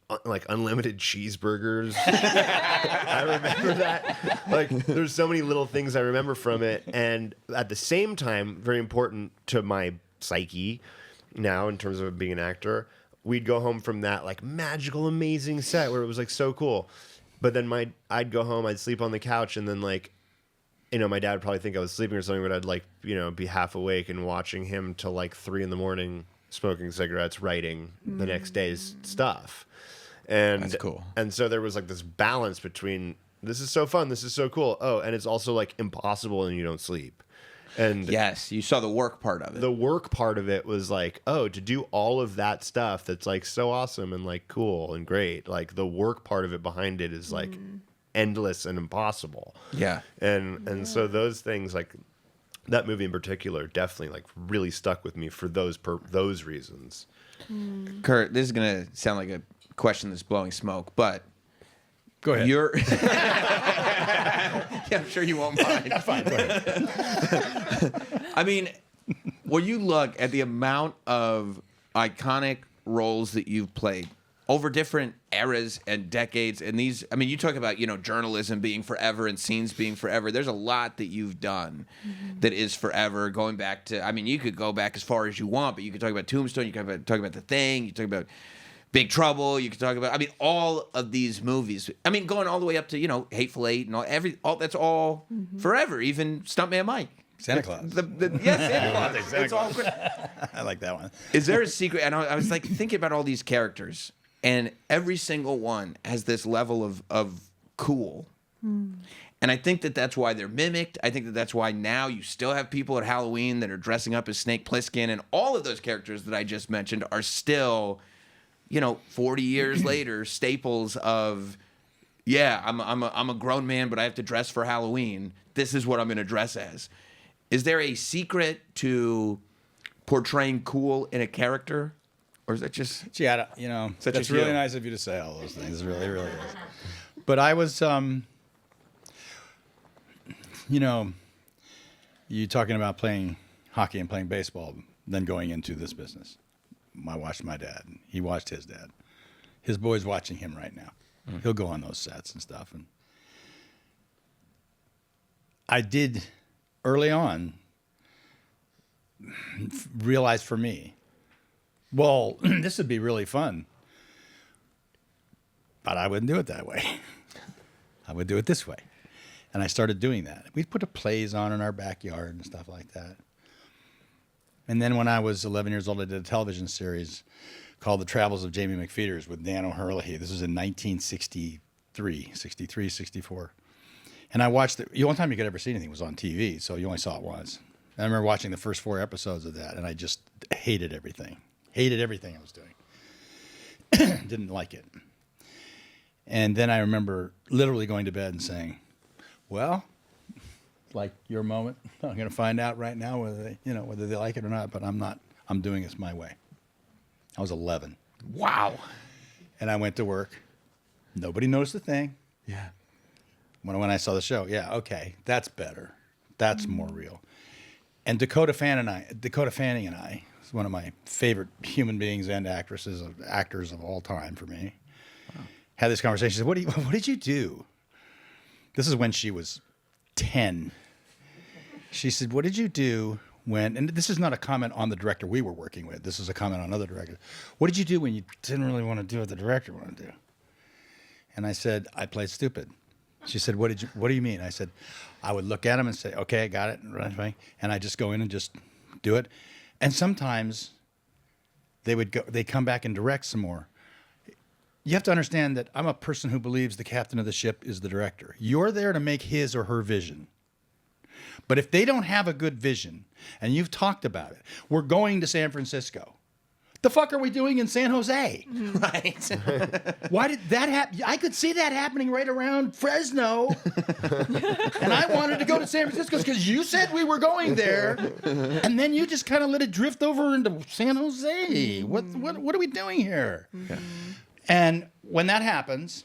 unlimited cheeseburgers. I remember that. Like, there's so many little things I remember from it, and at the same time, very important to my psyche now in terms of being an actor. We'd go home from that like magical, amazing set where it was like so cool, but then I'd go home, I'd sleep on the couch, and then like, my dad would probably think I was sleeping or something, but I'd like be half awake and watching him till like 3 a.m. smoking cigarettes, writing the next day's stuff. And that's cool. And so there was like this balance between this is so fun, this is so cool. Oh, and it's also like impossible and you don't sleep. And yes, you saw the work part of it. The work part of it was like, oh, to do all of that stuff that's like so awesome and like cool and great. Like the work part of it behind it is like endless and impossible. Yeah. And so those things, like that movie in particular, definitely like really stuck with me for those reasons. Kurt, this is gonna sound like a question that's blowing smoke, but go ahead. Yeah, I'm sure you won't mind. Fine, go ahead. I mean, when you look at the amount of iconic roles that you've played over different eras and decades, and these, I mean, you talk about, journalism being forever and scenes being forever. There's a lot that you've done that is forever, going back to, I mean, you could go back as far as you want, but you could talk about Tombstone, you could talk about The Thing, you could talk about Big Trouble, you could talk about, I mean, all of these movies. I mean, going all the way up to, Hateful Eight and all that's all forever, even Stuntman Mike. Santa Claus. Santa Claus. It's all great. I like that one. Is there a secret? And I was like thinking about all these characters, and every single one has this level of cool. And I think that's why they're mimicked. I think that's why now you still have people at Halloween that are dressing up as Snake Plissken, and all of those characters that I just mentioned are still, 40 years later, staples of, I'm a grown man, but I have to dress for Halloween. This is what I'm going to dress as. is there a secret to portraying cool in a character, or is that just? Gee, you know, Such that's as really you. nice of you to say all those things. It really, really is. But I was, you know, you talking about playing hockey and playing baseball, then going into this business. I watched my dad. He watched his dad. His boy's watching him right now. He'll go on those sets and stuff. And I did early on realize for me, well, this would be really fun, but I wouldn't do it that way. I would do it this way. And I started doing that. We'd put plays on in our backyard and stuff like that. And then when I was 11 years old, I did a television series called The Travels of Jamie McPheeters with Dan O'Herlihy. This was in 1963, 63, 64. And I watched it. The only time you could ever see anything was on TV, so you only saw it once. And I remember watching the first 4 episodes of that, and I just hated everything. Hated everything I was doing. Didn't like it. And then I remember literally going to bed and saying, well, like your moment, I'm going to find out right now whether they like it or not, but I'm doing this my way. I was 11. Wow. And I went to work. Nobody noticed a thing. Yeah. When I saw the show, yeah, okay, that's better. That's more real. And Dakota Fanning and I, is one of my favorite human beings and actors of all time for me. Wow. Had this conversation. She said, what did you do? This is when she was 10. She said, what did you do when, and this is not a comment on the director we were working with. This is a comment on other directors. What did you do when you didn't really want to do what the director wanted to do? And I said, I played stupid. She said, what do you mean? I said, I would look at him and say, okay, I got it. And I just go in and just do it. And sometimes they come back and direct some more. You have to understand that I'm a person who believes the captain of the ship is the director. You're there to make his or her vision. But if they don't have a good vision, and you've talked about it, we're going to San Francisco. The fuck are we doing in San Jose? Right. Why did that happen? I could see that happening right around Fresno. And I wanted to go to San Francisco because you said we were going there. And then you just kind of let it drift over into San Jose. What are we doing here? Yeah. And when that happens,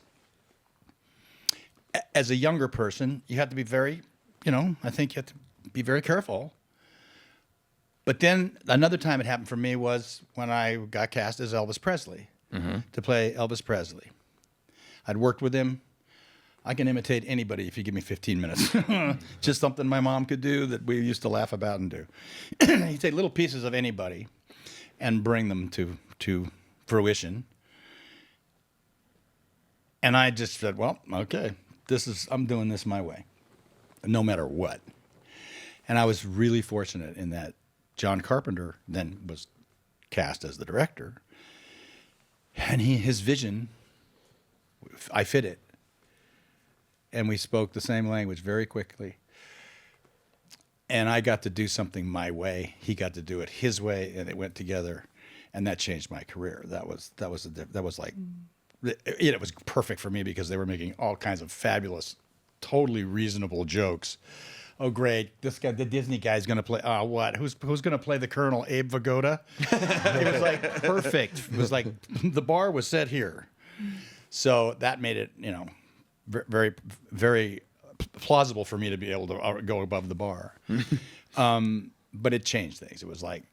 as a younger person, you have to be very, I think you have to be very careful. But then another time it happened for me was when I got cast as Elvis Presley to play Elvis Presley. I'd worked with him. I can imitate anybody if you give me 15 minutes. Just something my mom could do that we used to laugh about and do. You take little pieces of anybody and bring them to fruition. And I just said, well, okay, I'm doing this my way, no matter what. And I was really fortunate in that John Carpenter then was cast as the director. And his vision, I fit it. And we spoke the same language very quickly. And I got to do something my way. He got to do it his way, and it went together. And that changed my career. That was like... It was perfect for me because they were making all kinds of fabulous, totally reasonable jokes. Oh, great! This guy, the Disney guy's going to play. Oh, what? Who's going to play the Colonel? Abe Vigoda? It was like perfect. It was like the bar was set here, so that made it, very, very plausible for me to be able to go above the bar. But it changed things. It was like.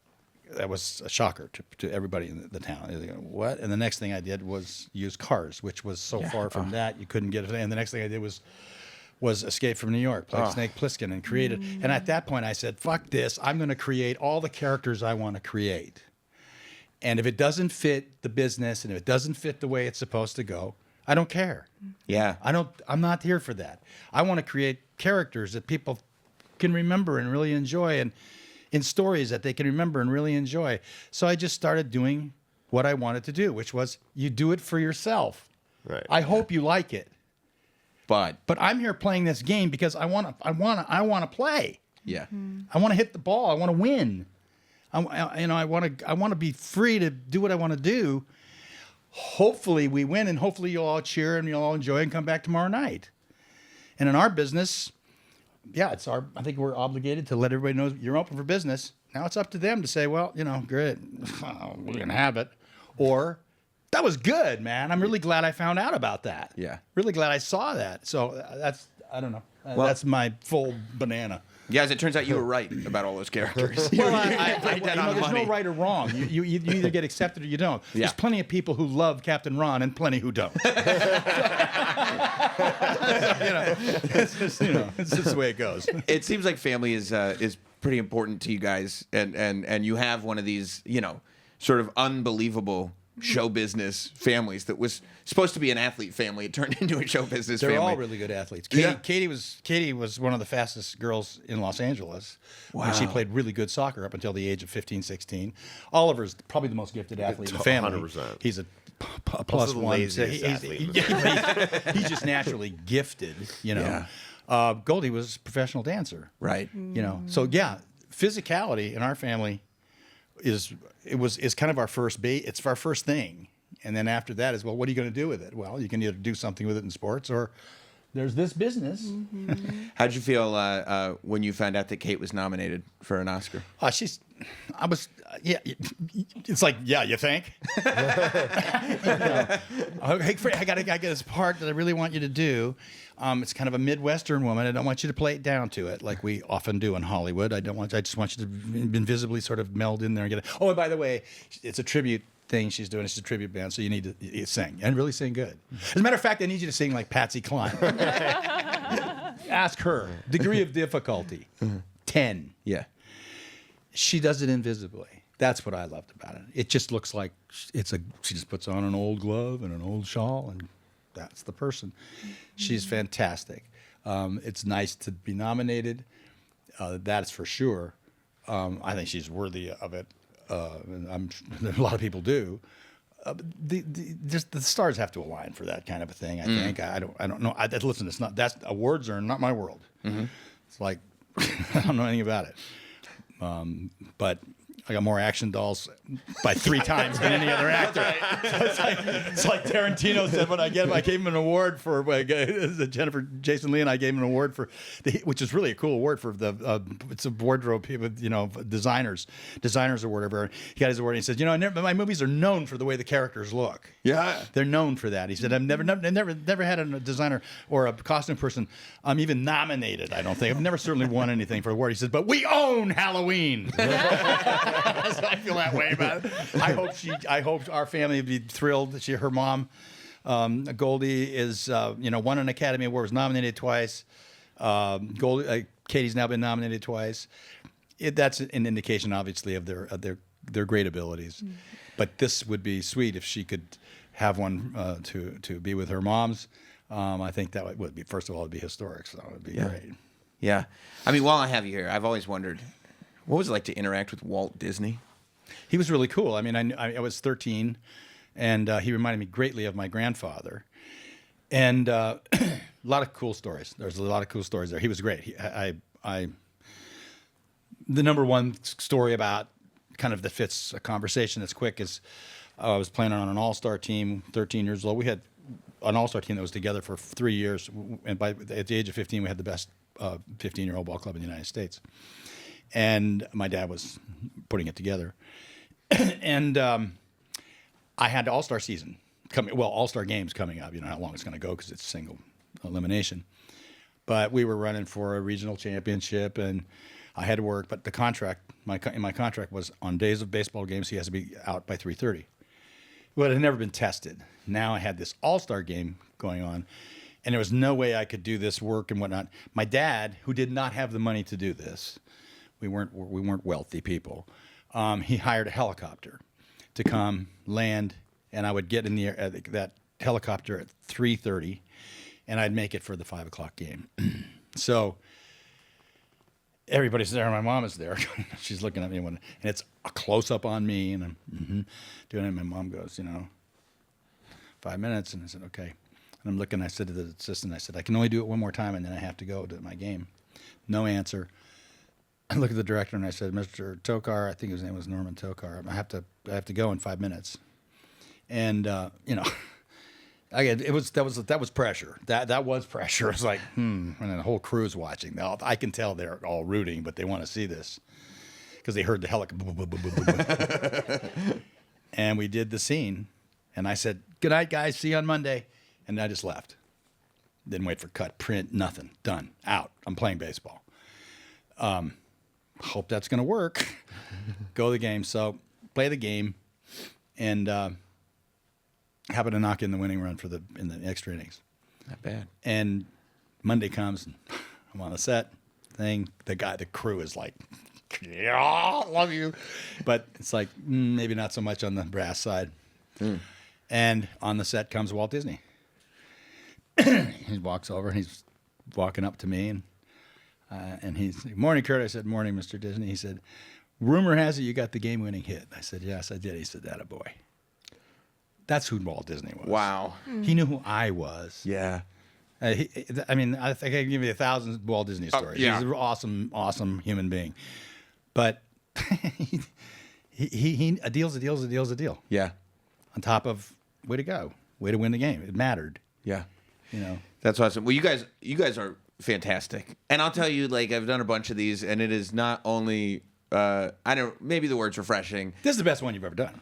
That was a shocker to everybody in the town. They go, what? And the next thing I did was use Cars, which was so far from that you couldn't get it. And the next thing I did was Escape from New York, played Snake Plissken and created. And at that point I said, fuck this. I'm going to create all the characters I want to create. And if it doesn't fit the business and if it doesn't fit the way it's supposed to go, I don't care. Yeah. I'm not here for that. I want to create characters that people can remember and really enjoy, and in stories that they can remember and really enjoy. So I just started doing what I wanted to do, which was you do it for yourself. Right. I hope you like it. But I'm here playing this game because I want to play. yeah. I want to hit the ball. I want to win. I want to be free to do what I want to do. Hopefully we win, and hopefully you'll all cheer and you'll all enjoy and come back tomorrow night. And in our business, yeah, I think we're obligated to let everybody know you're open for business. Now it's up to them to say, well, great, we're going to have it. Or, that was good, man. I'm really glad I found out about that. Yeah. Really glad I saw that. So I don't know. That's my full banana. Yeah, as it turns out, you were right about all those characters. Well, there's no right or wrong. You either get accepted or you don't. Yeah. There's plenty of people who love Captain Ron and plenty who don't. It's just the way it goes. It seems like family is pretty important to you guys, and you have one of these, sort of unbelievable show business families that was supposed to be an athlete family. It turned into a show business They're family. all really good athletes. Yeah. Katie was one of the fastest girls in Los Angeles. Wow. She played really good soccer up until the age of 15, 16. Oliver's probably the most gifted athlete in the family. 100%. He's a plus the one. laziest athlete. He's just naturally gifted, Yeah. Goldie was a professional dancer. Right. So yeah, physicality in our family is kind of our first it's our first thing. And then after that is, well, what are you going to do with it? Well, you can either do something with it in sports or there's this business. Mm-hmm. How'd you feel when you found out that Kate was nominated for an Oscar? It's like, yeah, you think? Hey, Fred, I got this part that I really want you to do. It's kind of a Midwestern woman. I don't want you to play it down to it like we often do in Hollywood. I just want you to invisibly sort of meld in there and get it. Oh, and by the way, it's a tribute thing she's doing. It's a tribute band, so you need to sing and really sing good. As a matter of fact, I need you to sing like Patsy Cline. Ask her. Degree of difficulty, 10. Yeah. She does it invisibly. That's what I loved about it. It just looks like she just puts on an old glove and an old shawl, and that's the person. She's fantastic. It's nice to be nominated. That's for sure. I think she's worthy of it. And a lot of people do. Just the stars have to align for that kind of a thing. I think. I don't know. Listen, awards are not my world. Mm-hmm. It's like I don't know anything about it. But I got more action dolls by 3 times than any other actor. It's like Tarantino said when I gave him an award for Jason Lee and I gave him an award for, which is really a cool award for it's a wardrobe people, designers or whatever. He got his award and he said, my movies are known for the way the characters look. Yeah, they're known for that. He said, I've never had a designer or a costume person even nominated. I don't think I've never certainly won anything for the award. He said, but we own Halloween. So I feel that way about it. I hope our family would be thrilled. Her mom, Goldie, is won an Academy Award, was nominated twice. Katie's now been nominated twice. That's an indication, obviously, of their great abilities. Mm-hmm. But this would be sweet if she could have one to be with her moms. I think that would be, first of all, it'd be historic. So it would be great. Yeah. I mean, while I have you here, I've always wondered, what was it like to interact with Walt Disney? He was really cool. I mean, I was 13, and he reminded me greatly of my grandfather. And a lot of cool stories. There's a lot of cool stories there. He was great. The number one story about kind of that fits a conversation that's quick is I was playing on an all-star team, 13 years old. We had an all-star team that was together for 3 years. And at the age of 15, we had the best 15-year-old ball club in the United States. And my dad was putting it together. And I had All-Star season All-Star games coming up. You know how long it's going to go because it's single elimination. But we were running for a regional championship, and I had to work. But the contract, my contract was on days of baseball games, he has to be out by 3:30. Well, it had never been tested. Now I had this All-Star game going on, and there was no way I could do this work and whatnot. My dad, who did not have the money to do this, we weren't wealthy people. He hired a helicopter to come land, and I would get in the air, that helicopter at 3:30, and I'd make it for the 5 o'clock game. So everybody's there. My mom is there. She's looking at me, and it's a close up on me, and I'm doing it. And my mom goes, 5 minutes, and I said, okay. And I'm looking. I said to the assistant, I said, I can only do it one more time, and then I have to go to my game. No answer. I looked at the director and I said, Mr. Tokar, I think his name was Norman Tokar, I have to go in 5 minutes. And Again, that was pressure. That was pressure. It's like, and then the whole crew's watching. Now, I can tell they're all rooting, but they want to see this because they heard the helicopter. And we did the scene, and I said, "Good night, guys. See you on Monday." And I just left. Didn't wait for cut, print, nothing. Done. Out. I'm playing baseball. Hope that's going to work. Go to the game. So play the game, and happen to knock in the winning run in the extra innings. Not bad. And Monday comes, and I'm on the set thing. The crew is like, "Yeah, love you," but it's like maybe not so much on the brass side. And on the set comes Walt Disney. He walks over, and he's walking up to me, and he's like, "Morning, Kurt." I said, "Morning, Mr. Disney." He said, "Rumor has it you got the game-winning hit." I said, "Yes, I did." He said, "Attaboy." That's who Walt Disney was. Wow. He knew who I was. Yeah. I think I can give you 1,000 Walt Disney stories. Yeah. He's an awesome, awesome human being. But he a deal's a deal. Yeah. On top of way to go, way to win the game. It mattered. Yeah. You know. That's awesome. Well, you guys are fantastic. And I'll tell you, like, I've done a bunch of these, and it is not only maybe the word's refreshing. This is the best one you've ever done.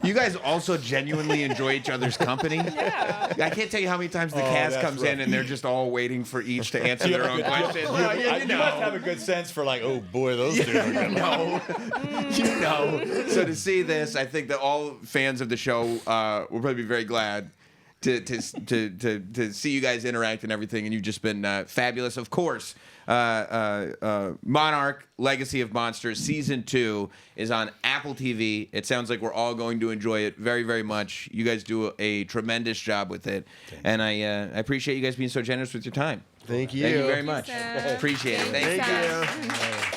You guys also genuinely enjoy each other's company. Yeah. I can't tell you how many times the cast comes in and they're just all waiting for each to answer their own questions. You must have a good sense for like, oh boy, those two are good. So to see this, I think that all fans of the show will probably be very glad to see you guys interact and everything, and you've just been fabulous. Of course, Monarch, Legacy of Monsters, Season 2 is on Apple TV. It sounds like we're all going to enjoy it very, very much. You guys do a tremendous job with it, and I appreciate you guys being so generous with your time. Thank you. Thank you very much. Thanks, Appreciate it. Thank you. Thank you.